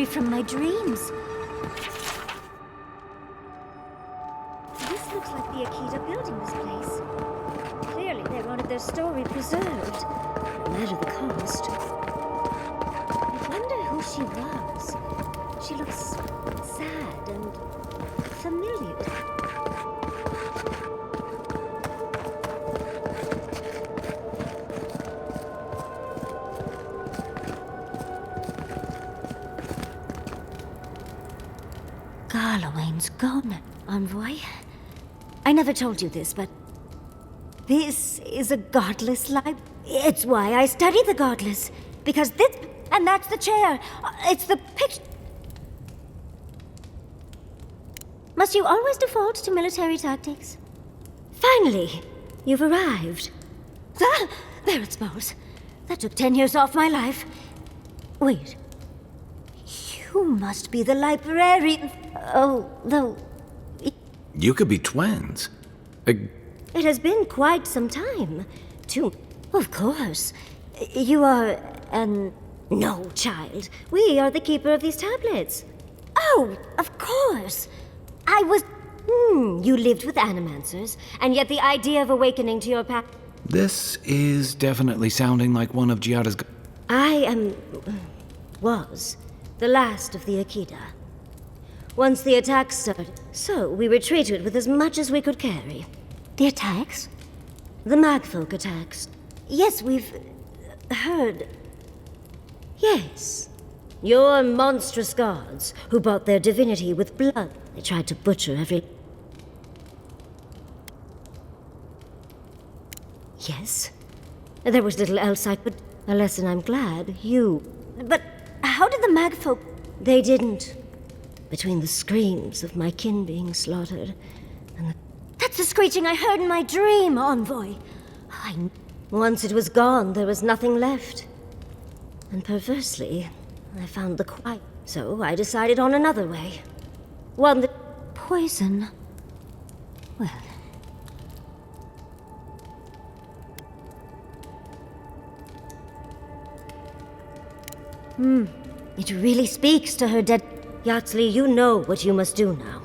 from my dreams. This looks like the Akita building this place. Clearly they wanted their story preserved, no matter the cost. I wonder who she was. She looks sad and familiar. Garlowain's gone, envoy. I never told you this, but this is a godless life. It's why I study the godless. Because this, and that's the chair. It's the picture. Must you always default to military tactics? Finally, you've arrived. Ah, there it smells. That took 10 years off my life. Wait. You must be the librarian. Oh, though. You could be twins. It has been quite some time. Two. Of course. You are an... No, child. We are the keeper of these tablets. Oh, of course. I was... You lived with animancers, and yet the idea of awakening to your path... This is definitely sounding like one of Giada's... was the last of the Akita. Once the attacks started, so we retreated with as much as we could carry. The attacks? The Magfolk attacks. Yes, we've... heard... Yes. Your monstrous gods, who bought their divinity with blood. They tried to butcher every... Yes. There was little else I could... A lesson I'm glad you... But how did the Magfolk... They didn't. Between the screams of my kin being slaughtered and the... That's the screeching I heard in my dream, envoy. Once it was gone, there was nothing left. And perversely, I found the quiet. So I decided on another way. One that... Poison? Well... It really speaks to her dead... Yatzli, you know what you must do now.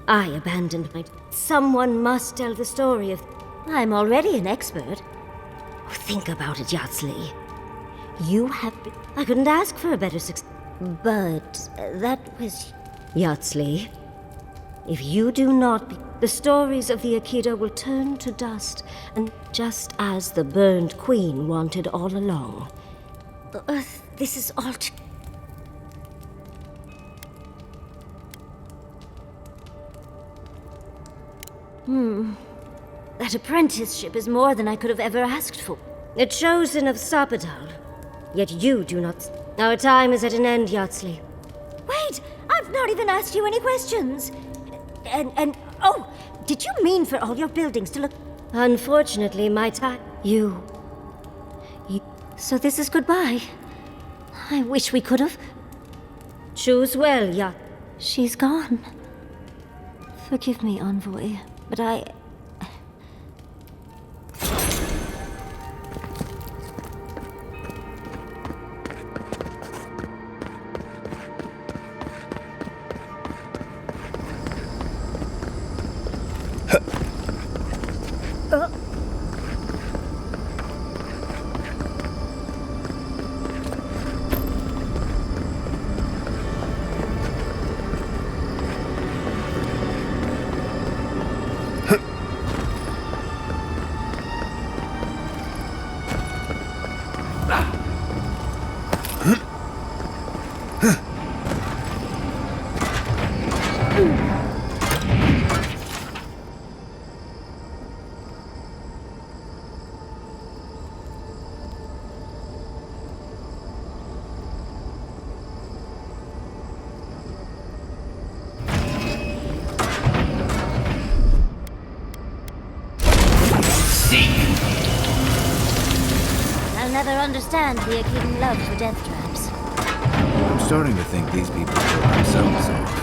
I abandoned my... Someone must tell the story of... I'm already an expert. Think about it, Yatzli. You have been... I couldn't ask for a better success. But that was... Yatzli, if you do not be... The stories of the Akita will turn to dust, and just as the burned queen wanted all along. This is all... That apprenticeship is more than I could have ever asked for. A chosen of Sapadal. Yet you do not... Our time is at an end, Yatzli. Wait! I've not even asked you any questions! Oh! Did you mean for all your buildings to look... Unfortunately, my time... You... So this is goodbye. I wish we could have... Choose well, Yat... She's gone. Forgive me, envoy, but I... I'll never understand the Akitan love for death traps. I'm starting to think these people kill themselves off.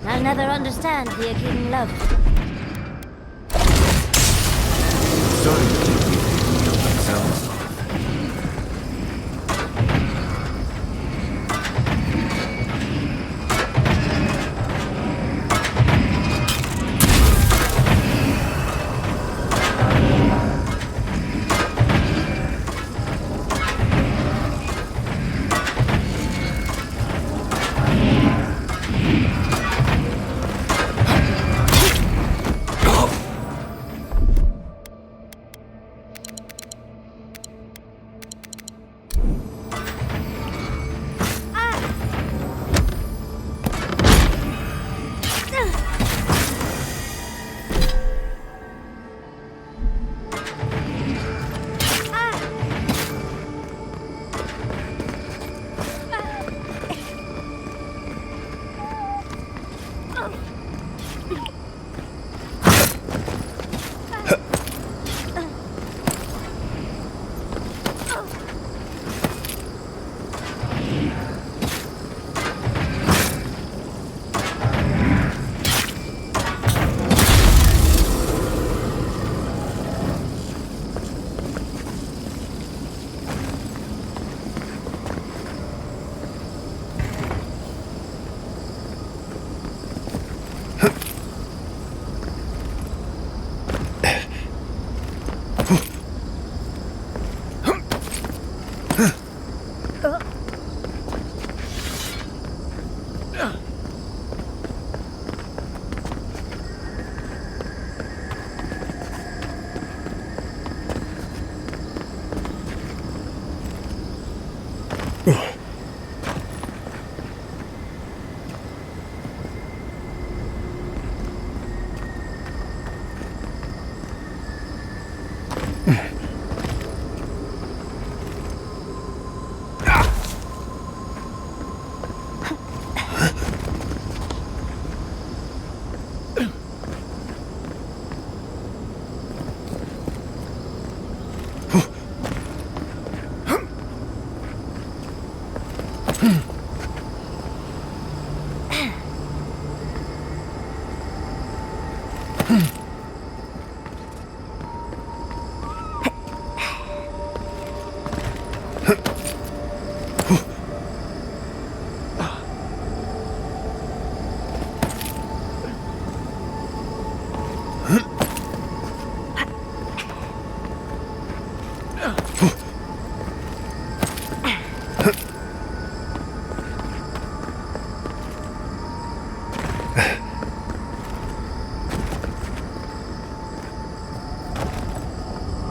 I'll never understand the Akin love. Starting to think these people kill themselves off.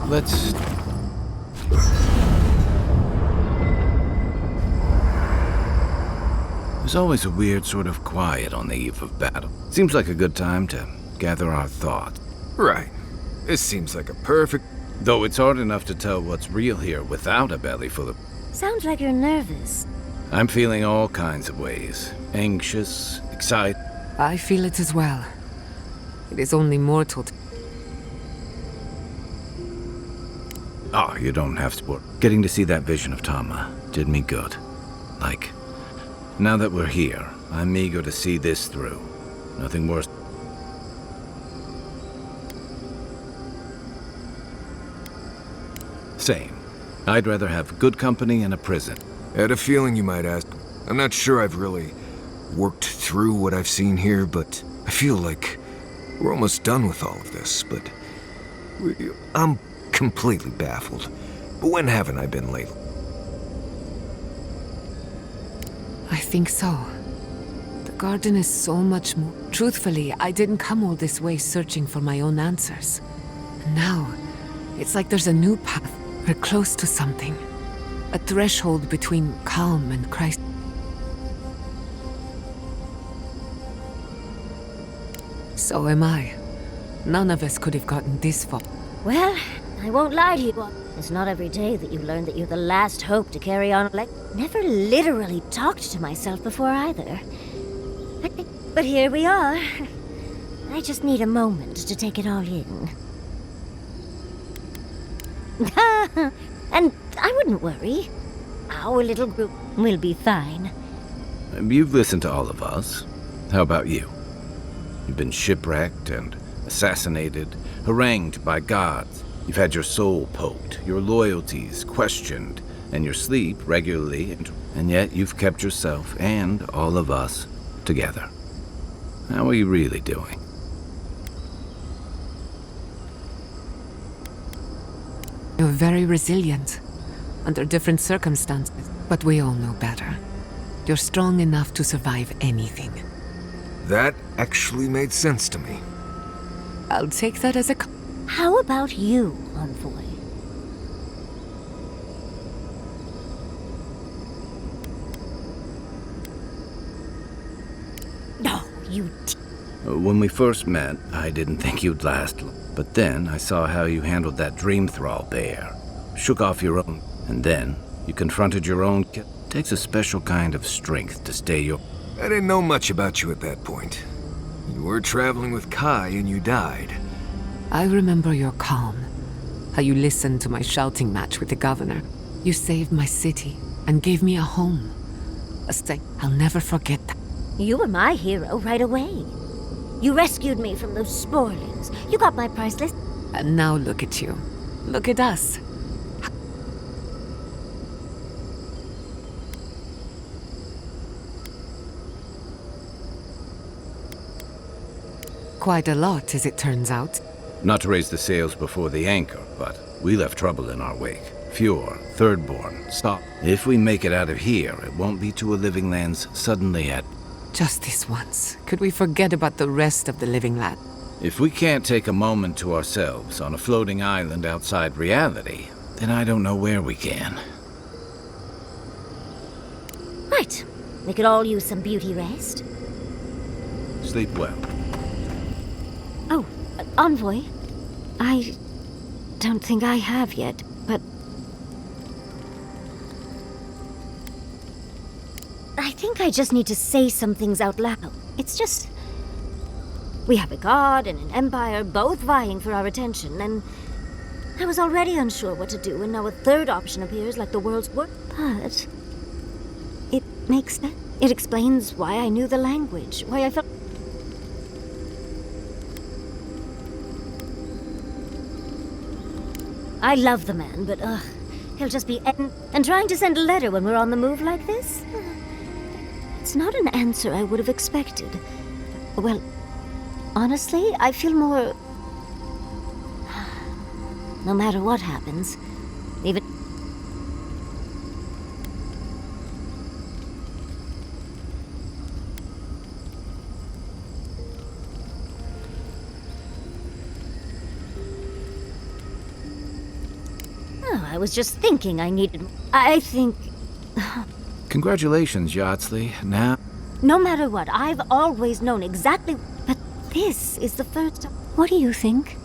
Let's... There's always a weird sort of quiet on the eve of battle. Seems like a good time to gather our thoughts. Right. This seems like a perfect... Though it's hard enough to tell what's real here without a belly full of... Sounds like you're nervous. I'm feeling all kinds of ways. Anxious, excited... I feel it as well. It is only mortal to... Oh, you don't have to... Getting to see that vision of Tama did me good. Like, now that we're here, I'm eager to see this through. Nothing worse... Same. I'd rather have good company in a prison. I had a feeling you might ask. I'm not sure I've really worked through what I've seen here, but I feel like we're almost done with all of this, but... I'm completely baffled. But when haven't I been lately? I think so. The garden is so much more... Truthfully, I didn't come all this way searching for my own answers. And now, it's like there's a new path. We're close to something. A threshold between calm and Christ. So am I. None of us could have gotten this far. Well, I won't lie to you. It's not every day that you learn that you're the last hope to carry on like... Never literally talked to myself before either. But here we are. I just need a moment to take it all in. And I wouldn't worry. Our little group will be fine. You've listened to all of us. How about you? You've been shipwrecked and assassinated, harangued by gods. You've had your soul poked, your loyalties questioned, and your sleep regularly, and yet you've kept yourself and all of us together. How are you really doing? You're very resilient, under different circumstances, but we all know better. You're strong enough to survive anything. That actually made sense to me. I'll take that as a... How about you, Envoy? No, you... When we first met, I didn't think you'd last long. But then I saw how you handled that dream thrall bear. Shook off your own. And then you confronted your own... It takes a special kind of strength to stay your... I didn't know much about you at that point. You were traveling with Kai and you died. I remember your calm. How you listened to my shouting match with the governor. You saved my city and gave me a home. A stay. I'll never forget that. You were my hero right away. You rescued me from those spoilings. You got my priceless... And now look at you. Look at us. Quite a lot, as it turns out. Not to raise the sails before the anchor, but we left trouble in our wake. Fjord, Thirdborn, stop. If we make it out of here, it won't be to a living lands suddenly at... Just this once. Could we forget about the rest of the living land? If we can't take a moment to ourselves on a floating island outside reality, then I don't know where we can. Right. We could all use some beauty rest. Sleep well. Oh, Envoy. I don't think I have yet, but... I think I just need to say some things out loud. It's just... We have a god and an empire both vying for our attention, and I was already unsure what to do, and now a third option appears like the world's worst. But it makes sense. It explains why I knew the language, why I felt... I love the man, but he'll just be and trying to send a letter when we're on the move like this? It's not an answer I would have expected. Well, honestly, I feel more... No matter what happens, even... Oh, I was just thinking I needed... I think... Congratulations, Yatzli. Now... No matter what, I've always known exactly... But this is the first time... What do you think?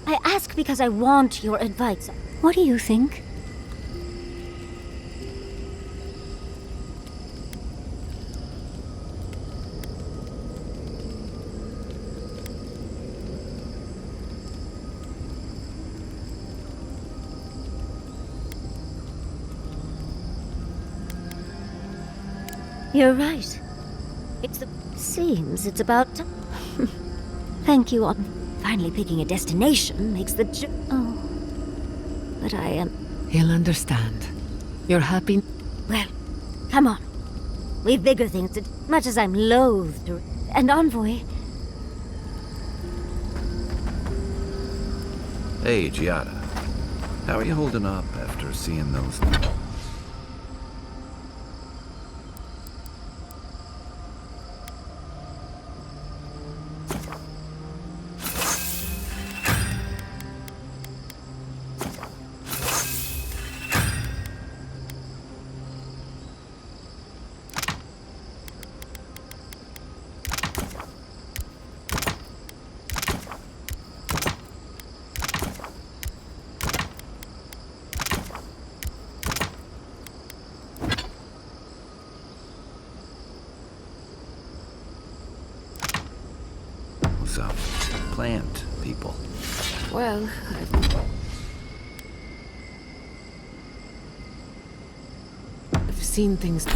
I ask because I want your advice. What do you think? You're right. Seems it's about... Thank you on finally picking a destination makes the oh. But I am... He'll understand. You're happy? Well, come on. We've bigger things to... Much as I'm loath to... And Envoy... Hey, Giada. How are you holding up after seeing those... some plant people. Well, I've seen things.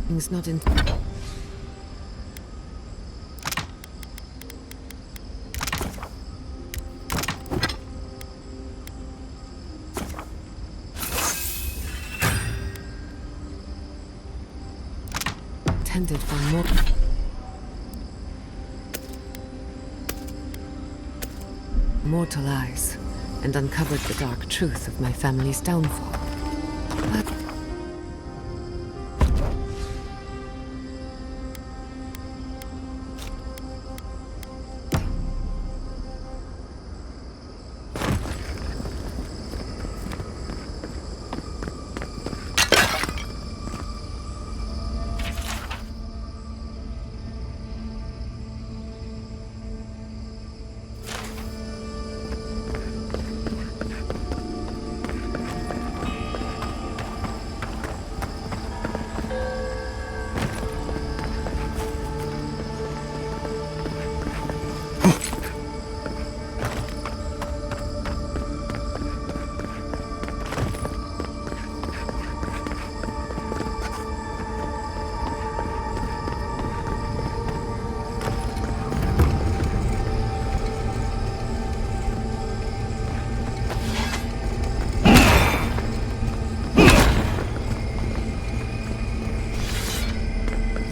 Things not in. Tended for more. Mortal eyes, and uncovered the dark truth of my family's downfall. But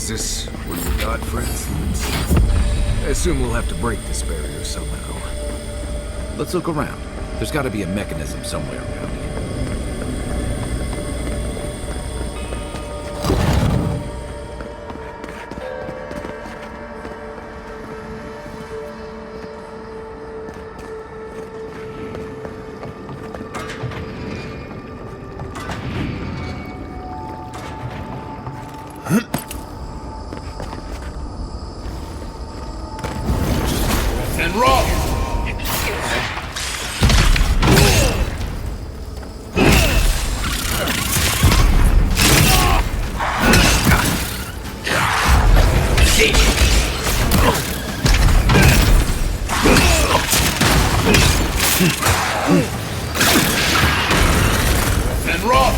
Is this what you got, for instance? I assume we'll have to break this barrier somehow. Let's look around. There's got to be a mechanism somewhere around here. And rock! And rock!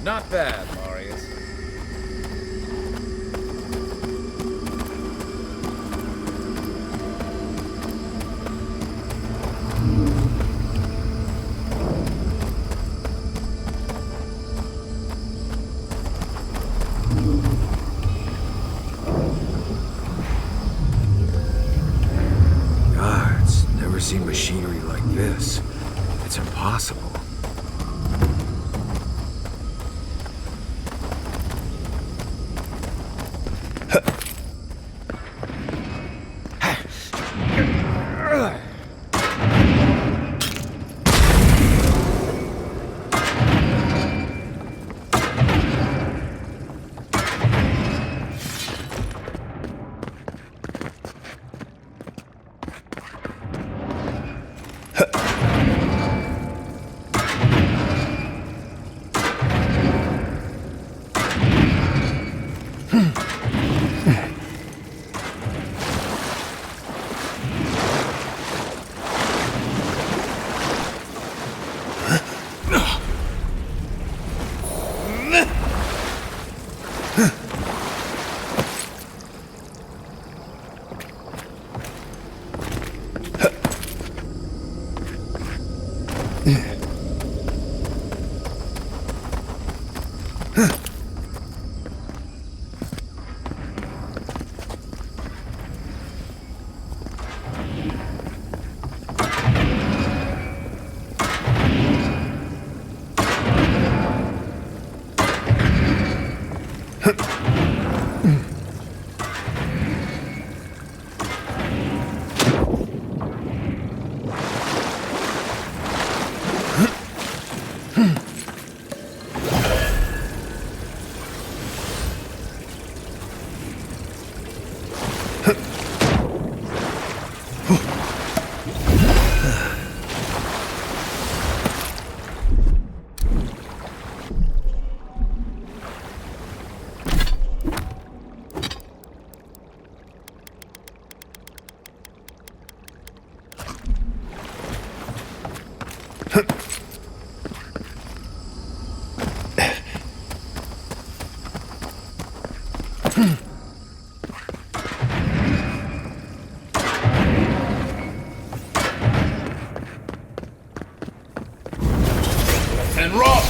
Not bad, Marius. Gods, never seen machinery like this. It's impossible. And rock!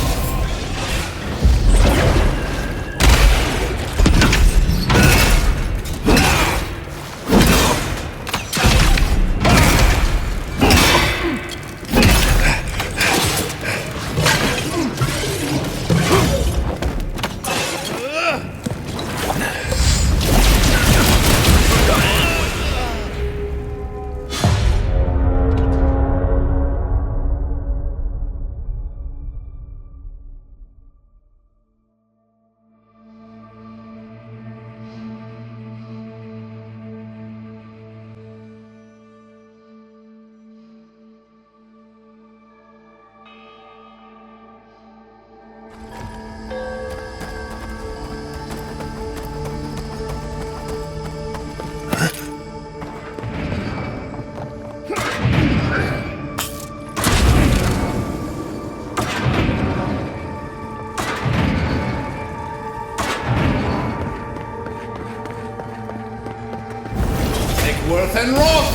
Worth and rock!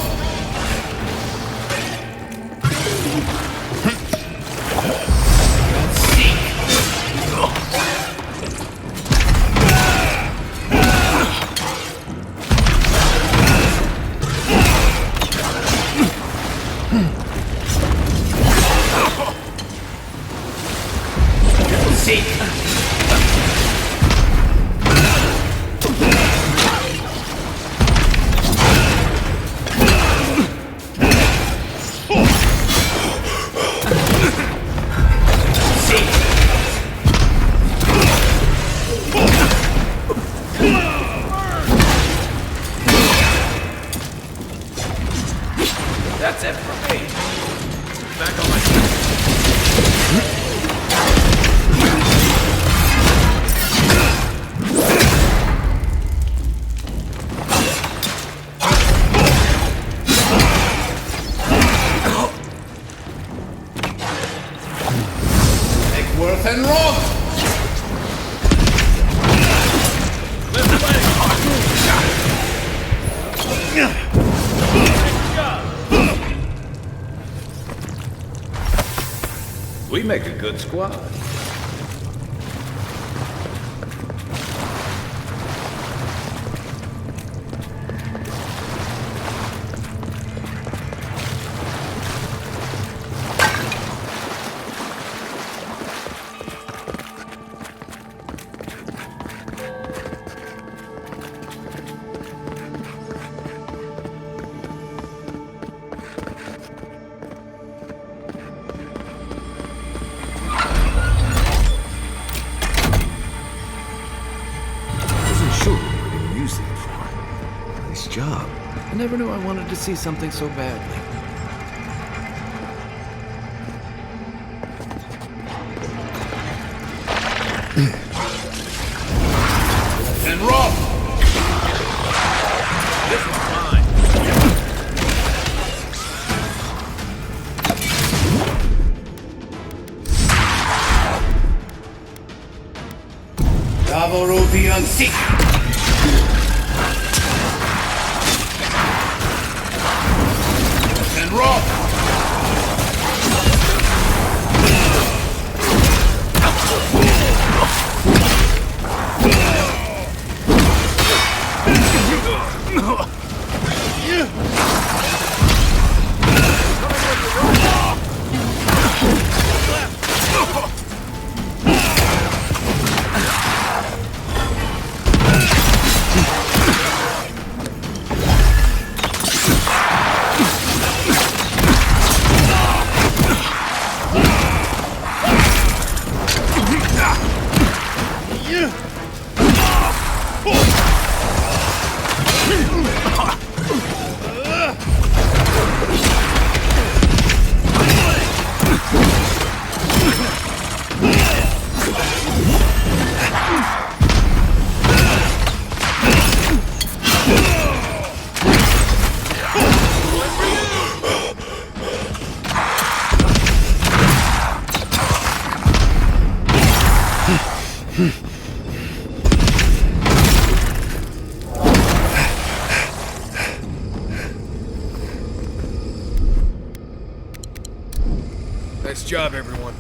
That's it for me. Back on my feet. Take worth and rock. Lift leg. We make a good squad. Job. I never knew I wanted to see something so badly. And rock! This one's mine. Davorovian Seek! Rock! job, everyone.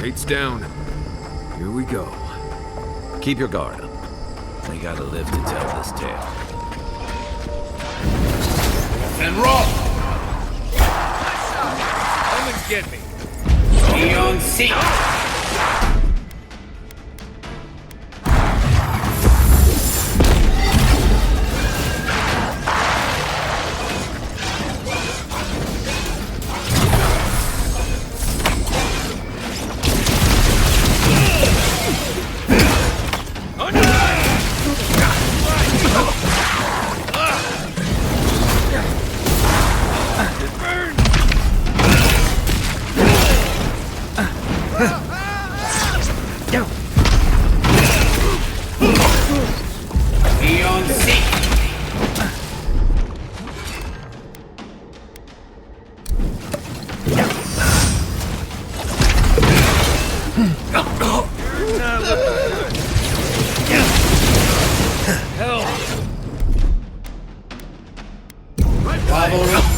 Gates down. Here we go. Keep your guard up. We gotta live to tell this tale. And roll! Come and get me. Be on seat! Be on seat! Cavalry.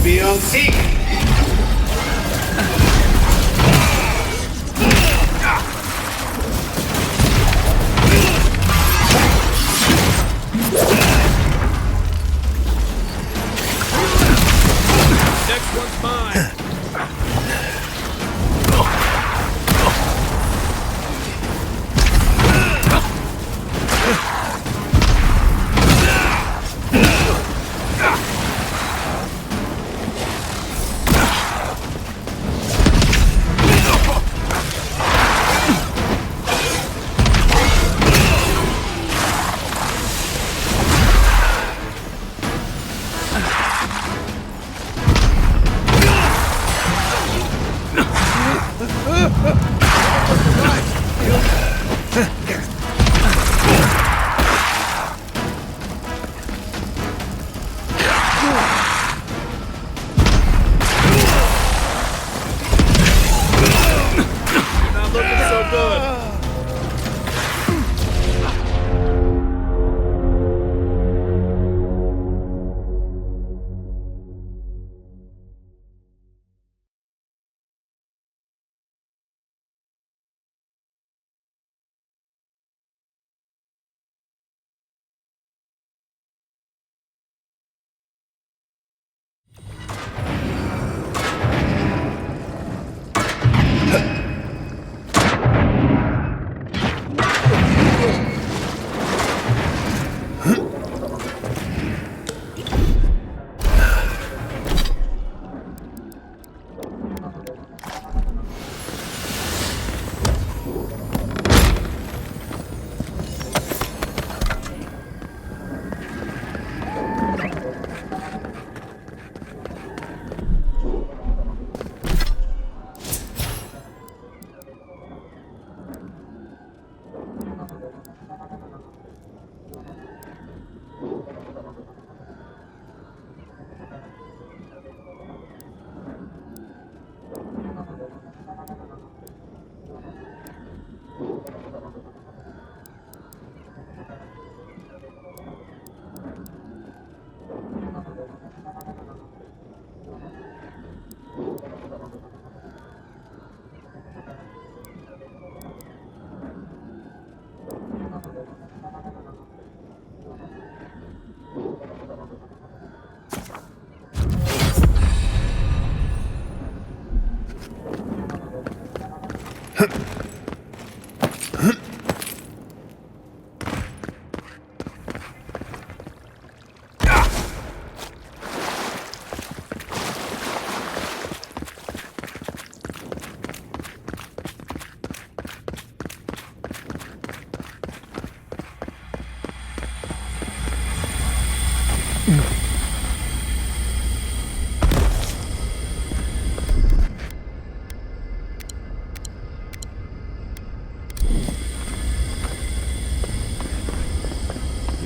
Be on seat! Not looking so good.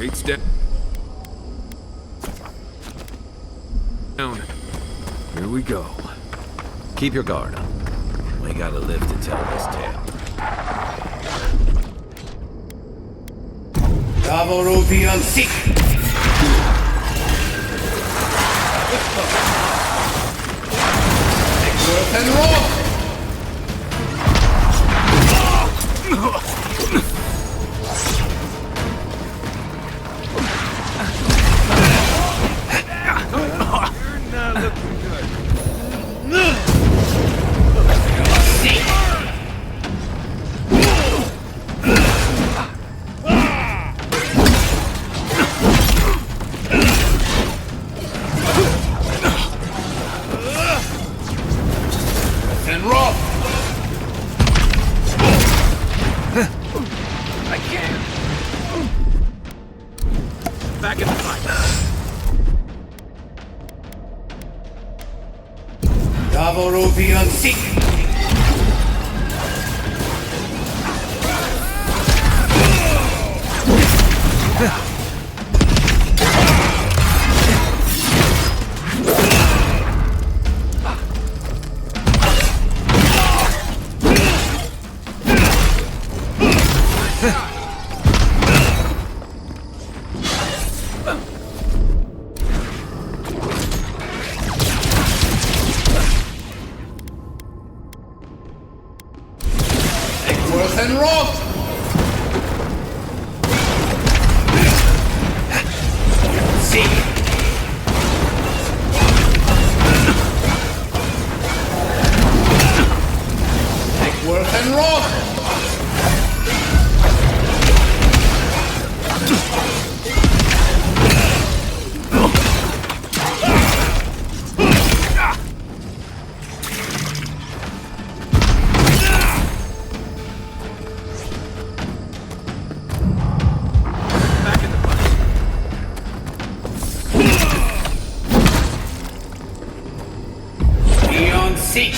Gates down. Here we go. Keep your guard up. We gotta live to tell this tale. And roll! And roll! I can't! Back in the fight! Davorovian Seek! And roll! See! Take work and roll! Seek!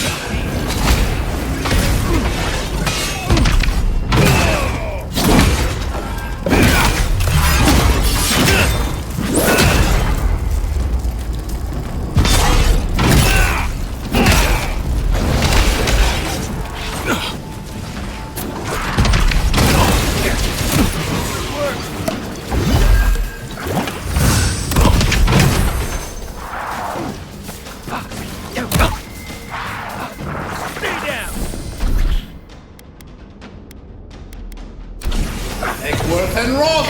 Eckworth and Rock!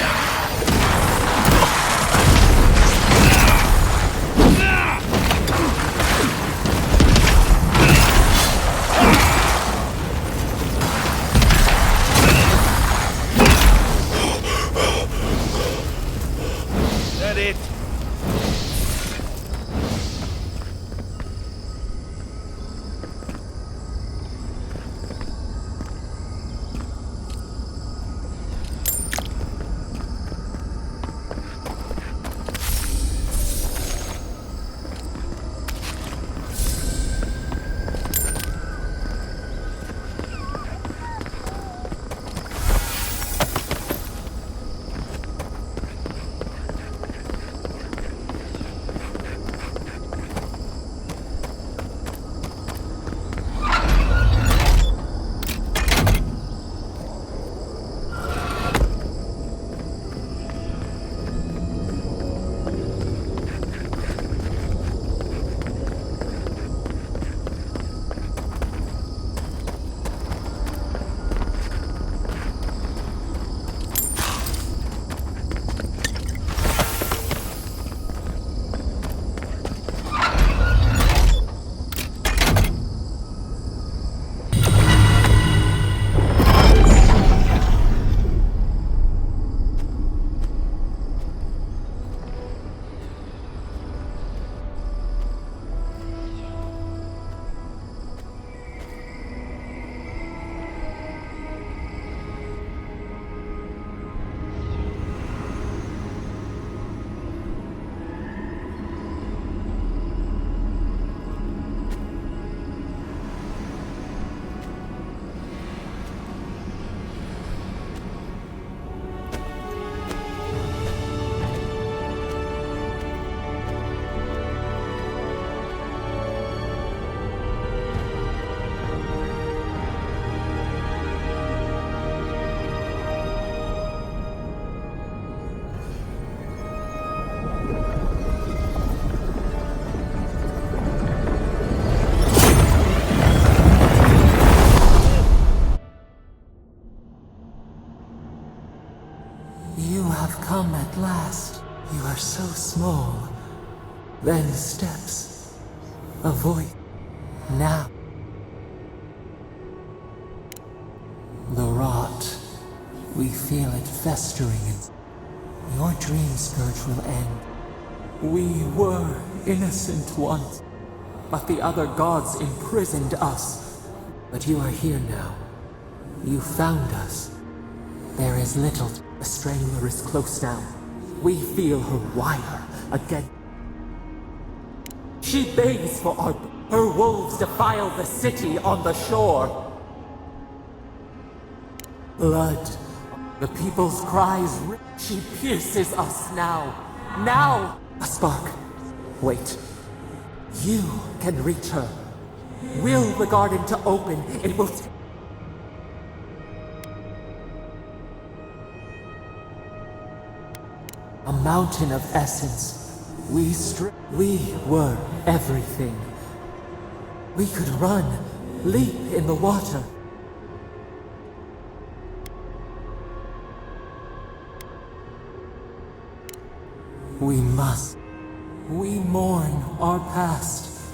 That it? You have come at last. You are so small. Then steps. A voice. Now. The rot. We feel it festering. Your dream scourge will end. We were innocent once, but the other gods imprisoned us. But you are here now. You found us. There is little. The strangler is close now. We feel her wire again. She begs for our... Her wolves defile the city on the shore. Blood. The people's cries. She pierces us now. Now! A spark. Wait. You can reach her. Will the garden to open. It will... A mountain of essence. We were everything. We could run, leap in the water. We must. We mourn our past.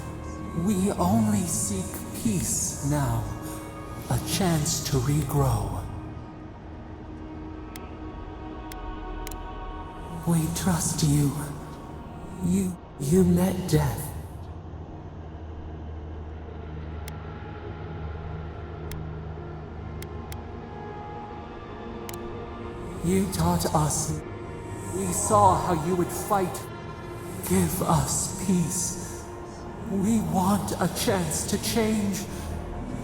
We only seek peace now. A chance to regrow. We trust you. You met death. You taught us. We saw how you would fight. Give us peace. We want a chance to change.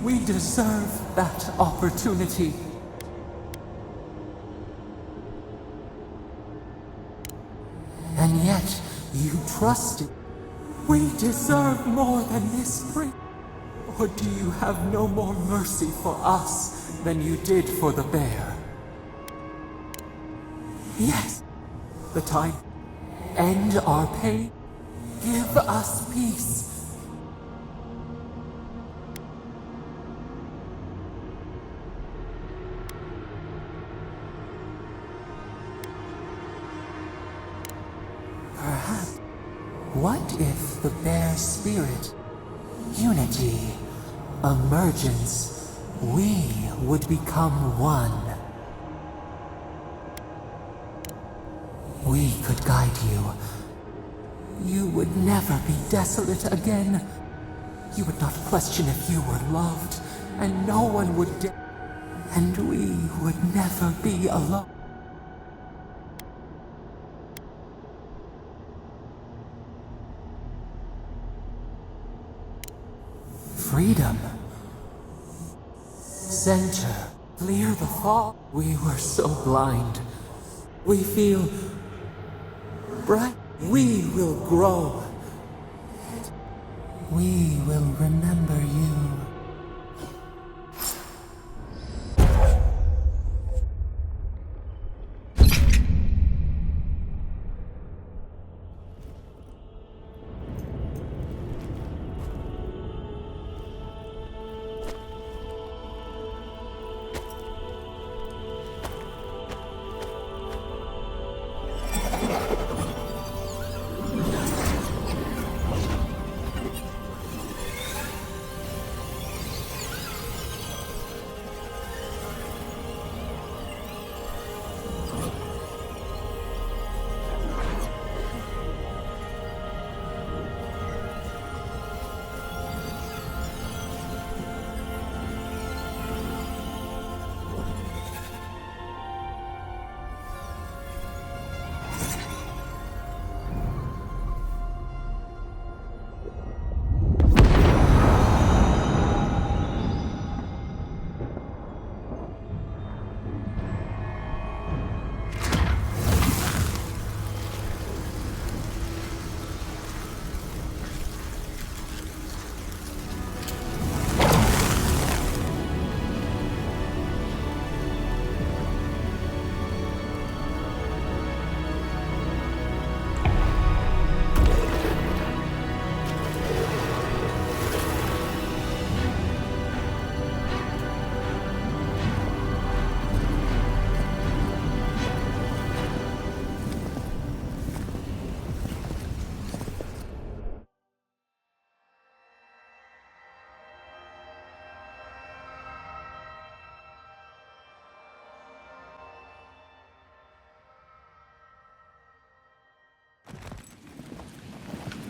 We deserve that opportunity. And yet, you trusted. We deserve more than this free. Or do you have no more mercy for us than you did for the bear? Yes, the time. End our pain. Give us peace. What if the bare spirit, unity, emergence, we would become one? We could guide you. You would never be desolate again. You would not question if you were loved, and no one would and we would never be alone. Freedom. Center. Clear the fog. We were so blind. We feel bright. We will grow. We will remember you.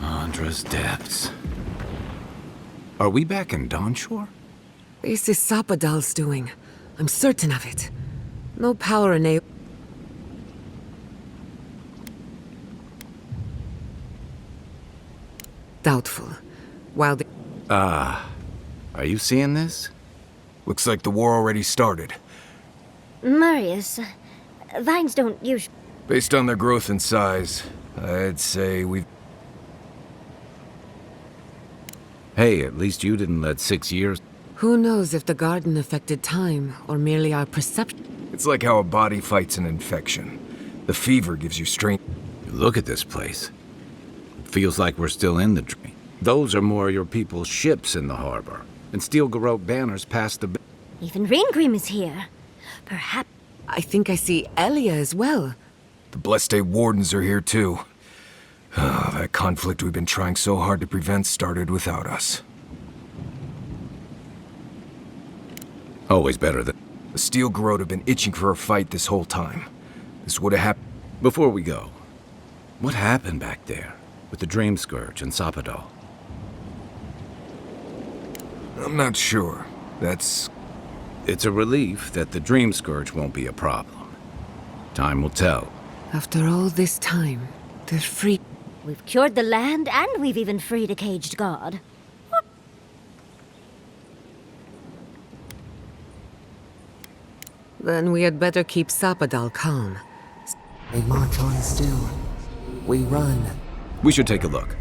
Andra's depths. Are we back in Dawnshore? This is Sapadal's doing. I'm certain of it. No power enable. Doubtful. While the... Are you seeing this? Looks like the war already started. Marius, vines don't usually... Based on their growth and size, I'd say we've... Hey, at least you didn't let 6 years... Who knows if the garden affected time, or merely our perception? It's like how a body fights an infection. The fever gives you strength. Look at this place. It feels like we're still in the dream. Those are more your people's ships in the harbor, and steel Garrote banners past the... Even Raingrim is here. Perhaps... I think I see Elia as well. The Bleste Wardens are here too. That conflict we've been trying so hard to prevent started without us. Always better than... The Steel Garrote have been itching for a fight this whole time. This would have happened... Before we go, what happened back there with the Dream Scourge and Sapadal? I'm not sure. That's... It's a relief that the Dream Scourge won't be a problem. Time will tell. After all this time, they're free. we've cured the land and we've even freed a caged god. Then we had better keep Sapadal calm. They march on still. We run. We should take a look.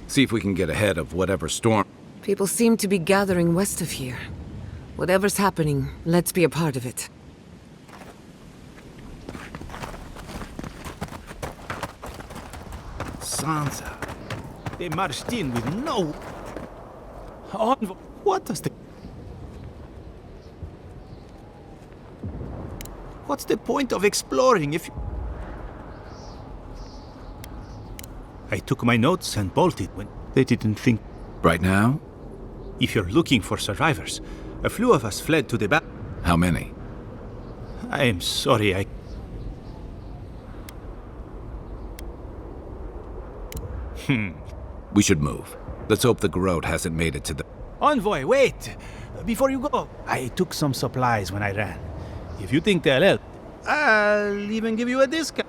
See if we can get ahead of whatever storm... People seem to be gathering west of here. Whatever's happening, let's be a part of it. Sansa. They marched in with no... envoy. What does the... What's the point of exploring if... I took my notes and bolted when they didn't think. Right now? If you're looking for survivors, a few of us fled to the back. How many? I am sorry, We should move. Let's hope the garrote hasn't made it to the... Envoy, wait! Before you go, I took some supplies when I ran. If you think they'll help, I'll even give you a discount.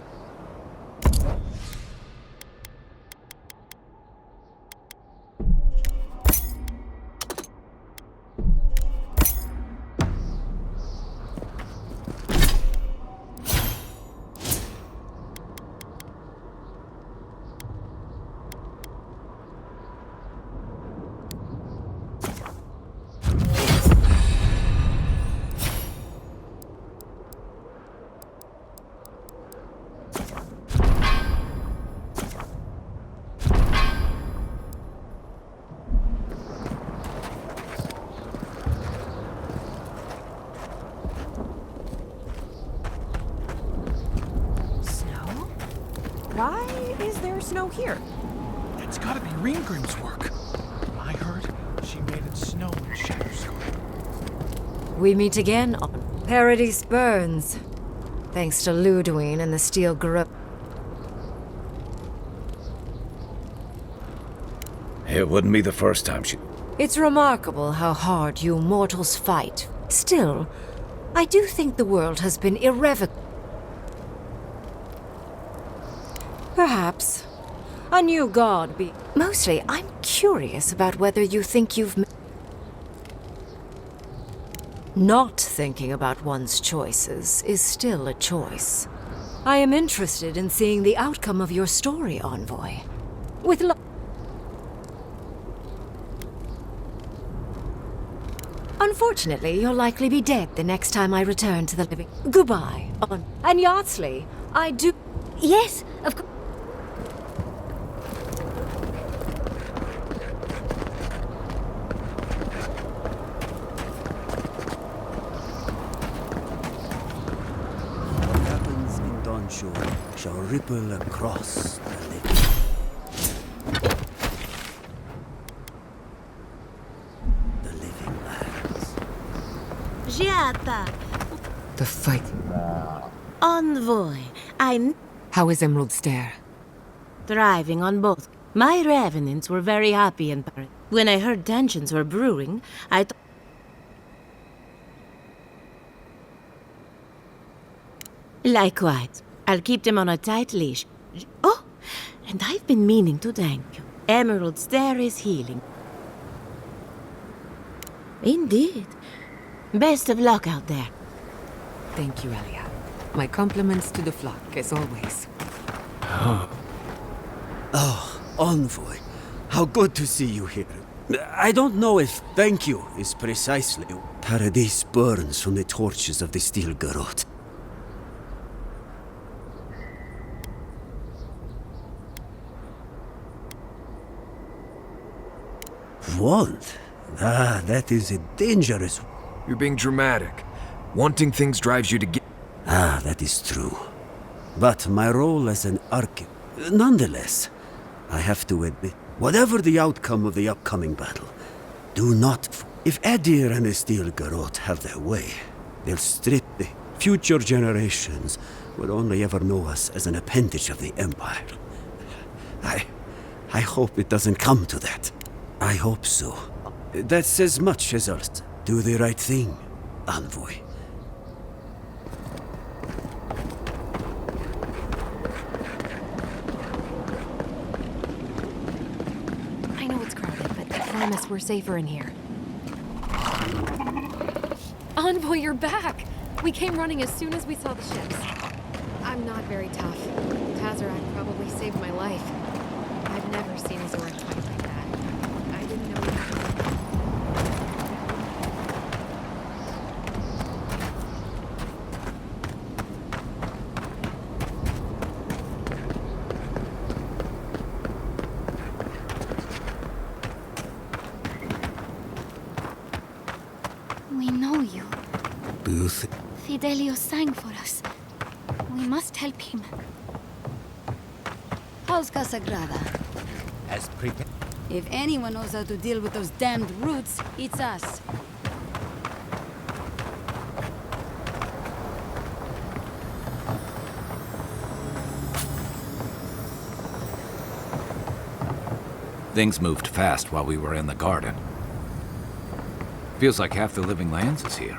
Why is there snow here? It's gotta be Ringgrim's work. I heard she made it snow in Shatterskull. We meet again on Paradise Burns. Thanks to Ludwine and the Steel Grip. It wouldn't be the first time she... It's remarkable how hard you mortals fight. Still, I do think the world has been irrevocable. Perhaps. A new god be... Mostly, I'm curious about whether you think you've... Not thinking about one's choices is still a choice. I am interested in seeing the outcome of your story, Envoy. With Unfortunately, you'll likely be dead the next time I return to the living. Goodbye, And Yatzli, I do... Yes, of course. Shall ripple across the living lands. Giata, The fight. Envoy, I'm How is Emerald Stair? thriving on both. My revenants were very happy in Paris. When I heard tensions were brewing, I thought... Likewise. I'll keep them on a tight leash. Oh, and I've been meaning to thank you. Emerald Stair is healing. Indeed. Best of luck out there. Thank you, Elia. My compliments to the flock, as always. Oh, Envoy, how good to see you here. I don't know if thank you is precisely... Paradise burns from the torches of the Steel Garrote. Want? Ah, that is a dangerous... You're being dramatic. Wanting things drives you to get... Ah, that is true. But my role as an archivist... Nonetheless, I have to admit, whatever the outcome of the upcoming battle, do not... If Edir and the Steel Garrote have their way, they'll strip the future generations will only ever know us as an appendage of the Empire. I hope it doesn't come to that. I hope so. That's as much as us. Do the right thing, Envoy. I know it's crowded, but I promise we're safer in here. Envoy, you're back! We came running as soon as we saw the ships. I'm not very tough. Tazarak probably saved my life. I've never seen a Zora fight like that. I didn't know We know you. Do you think... Fidelio sang for us. We must help him. Polska Sagrada. As prepared. If anyone knows how to deal with those damned roots, it's us. Things moved fast while we were in the garden. Feels like half the living lands is here.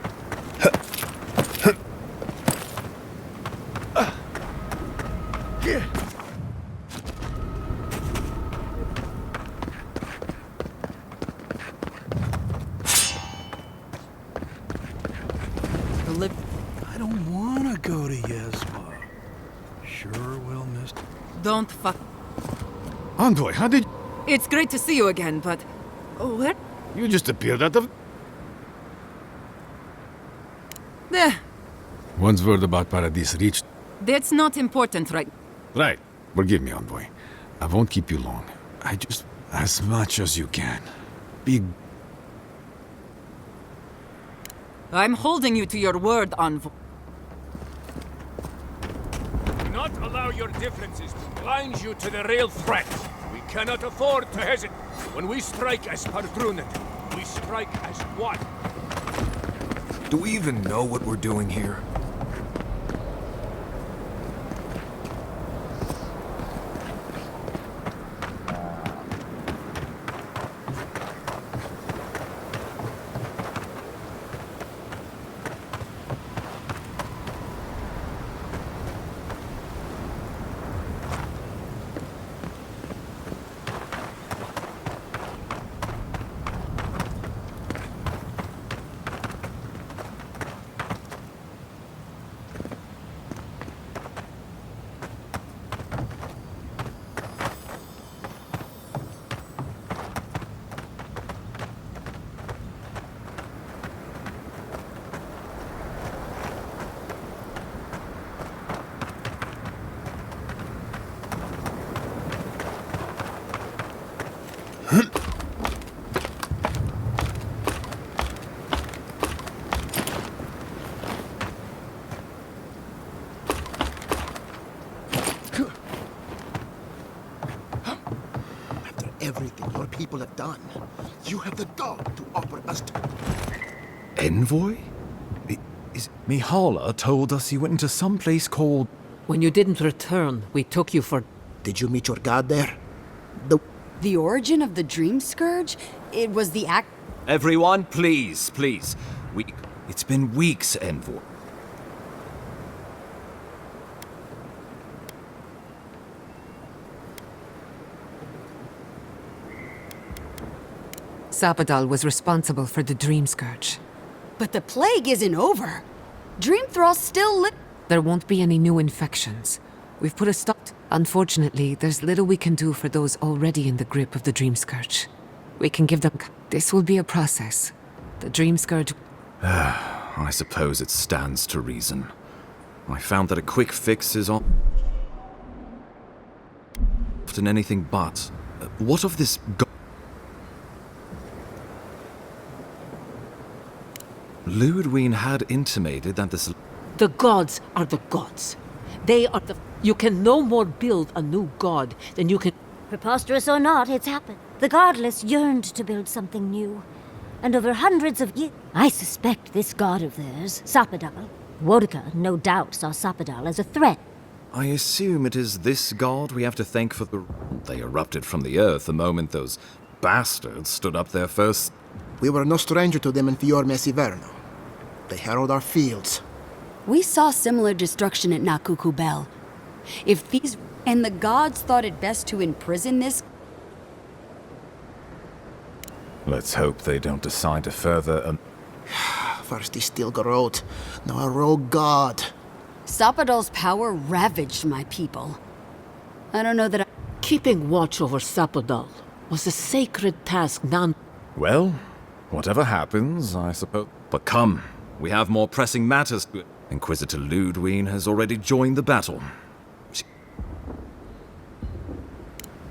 I don't want to go to Yezma. Sure will, miss. Don't fuck. Envoy, how did... It's great to see you again, but... Where? You just appeared out of... There. Once word about Paradis reached... That's not important, right? Right. Forgive me, Envoy. I won't keep you long. I just... As much as you can. Be... I'm holding you to your word, Envoy. Do not allow your differences to blind you to the real threat. We cannot afford to hesitate. When we strike as Pardrunen, we strike as one. Do we even know what we're doing here? Everything your people have done, you have the gall to offer us Envoy? Mihala told us you went into some place called... When you didn't return, we took you for... Did you meet your god there? The origin of the Dream Scourge? It was the act... Everyone, please, please. It's been weeks, Envoy. Sapadal was responsible for the Dream Scourge. But the plague isn't over. Dream Thrall's still lit. There won't be any new infections. We've put a stop. Unfortunately, there's little we can do for those already in the grip of the Dream Scourge. We can give them... This will be a process. The Dream Scourge... I suppose it stands to reason. I found that a quick fix is often anything but. What of this... Ludwig had intimated that this... The gods are the gods. They are the... You can no more build a new god than you can... Preposterous or not, it's happened. The godless yearned to build something new. And over hundreds of years... I suspect this god of theirs, Sapadal. Wodka no doubt saw Sapadal as a threat. I assume it is this god we have to thank for the... They erupted from the earth the moment those bastards stood up their first... We were no stranger to them in Fiorme Siverno. They harrowed our fields. We saw similar destruction at Nakuku Bell. If these... And the gods thought it best to imprison this... Let's hope they don't decide to further... First he still Garot, now a rogue god. Sapadal's power ravaged my people. I don't know that I... Keeping watch over Sapadal was a sacred task none... Well, whatever happens, I suppose... But come, we have more pressing matters. Inquisitor Ludwig has already joined the battle.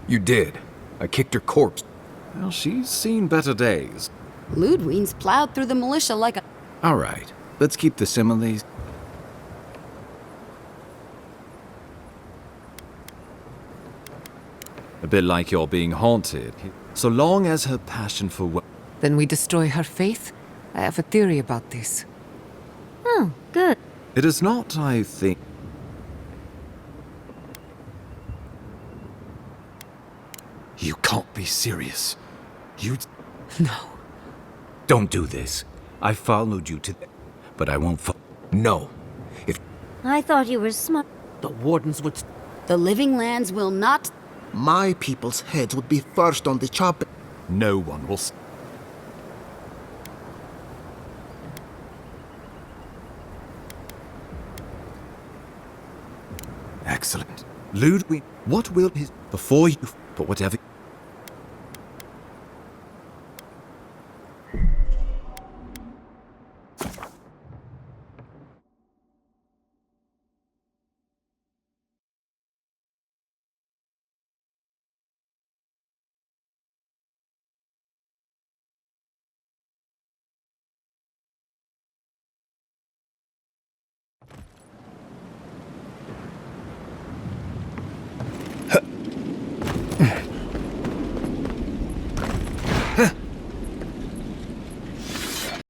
You did. I kicked her corpse. Well, she's seen better days. Ludwig's plowed through the militia like a... All right, let's keep the similes. bit like you're being haunted. So long as her passion for Then we destroy her faith? I have a theory about this. Oh, good. It is not, I think. You can't be serious. You... No. Don't do this. I followed you to... But I won't No. I thought you were smart. The wardens would... The living lands will not... My people's heads would be first on the chopping. No one will... Excellent. Ludwig, what will his... Before you... But whatever...